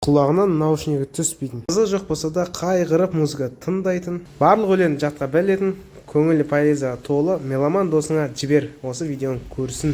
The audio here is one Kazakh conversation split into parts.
Құлағынан наушнигі түспейтін, қызы жоқ болса да қайғырып музыка тыңдайтын, барлық өлеңді жатқа білетін, көңілі поэзияға толы меломан досыңа жібер, осы видеоны көрсін.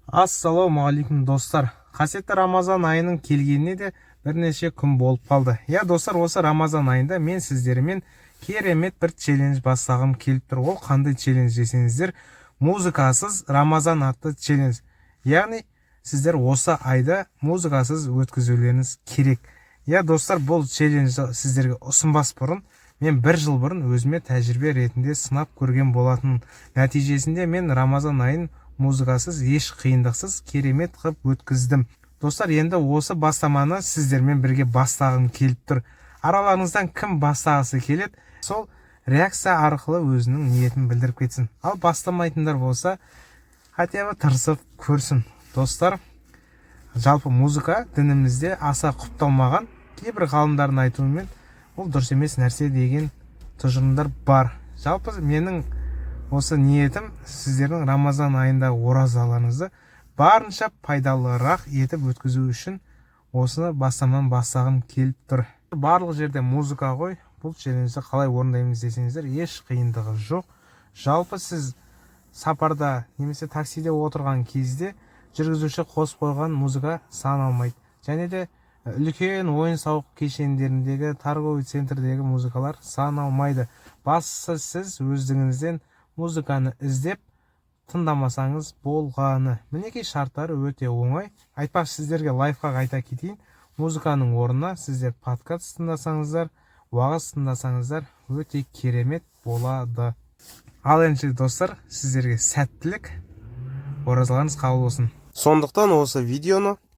Ассалаумағалейкум достар. Қасиетті Рамазан айының келгеніне де бірнеше күн болып қалды. Достар, осы Рамазан айында мен сіздермен керемет бір челлендж бастағым келіп тұр. Ол қандай челлендж десеңіздер, музыкасыз Рамазан атты челлендж. Яғни сіздер осы айда музыкасыз өткізулеріңіз керек. Достар, бұл челленджді сіздерге ұсынбас бұрын мен бір жыл бұрын өзіме тәжірибе ретінде сынап көрген болатын. Нәтижесінде мен Рамазан айын музыкасыз еш қиындықсыз керемет қып өткіздім. Достар, енді осы бастаманы сіздермен бірге бастағым келіп тұр. Араларыңыздан кім бастағысы келеді, сол реакция арқылы өзінің ниетін білдіріп кетсін. Ал бастамайтындар болса, хотя бы тырысып көрсін. Достар, жалпы музыка дінімізде аса құпталмаған, кейбір ғалымдардың айтуымен бұл дұрыс емес нәрсе деген тұжырымдар бар. Жалпы менің осы ниетім сіздердің Рамазан айында оразаларыңызды барынша пайдалырақ етіп өткізу үшін осыны бастаман бастағым келіп тұр. Барлық жерде музыка ғой, бұл челленджді қалай орындаймыз десеңіздер, еш қиындығы жоқ. Жалпы сіз сапарда немесе таксиде отырған кезде жүргізуші қосып қойған музыка саналмайды. Және де үлкен ойын-сауық кешендеріндегі, торговый центрдегі музыкалар саналмайды. Бастысы сіз өздігіңізден музыканы іздеп тыңдамасаңыз болғаны. Мінекей шарттары өте оңай. Айтпақ сіздерге лайфхак айта кетейін. Музыканың орнына сіздер подкаст тыңдасаңыздар, уағыз тыңдасаңыздар өте керемет болады. Ал енді достар, сіздерге сәттілік, оразаларыңыз қабыл болсын. Сондықтан осы видеоны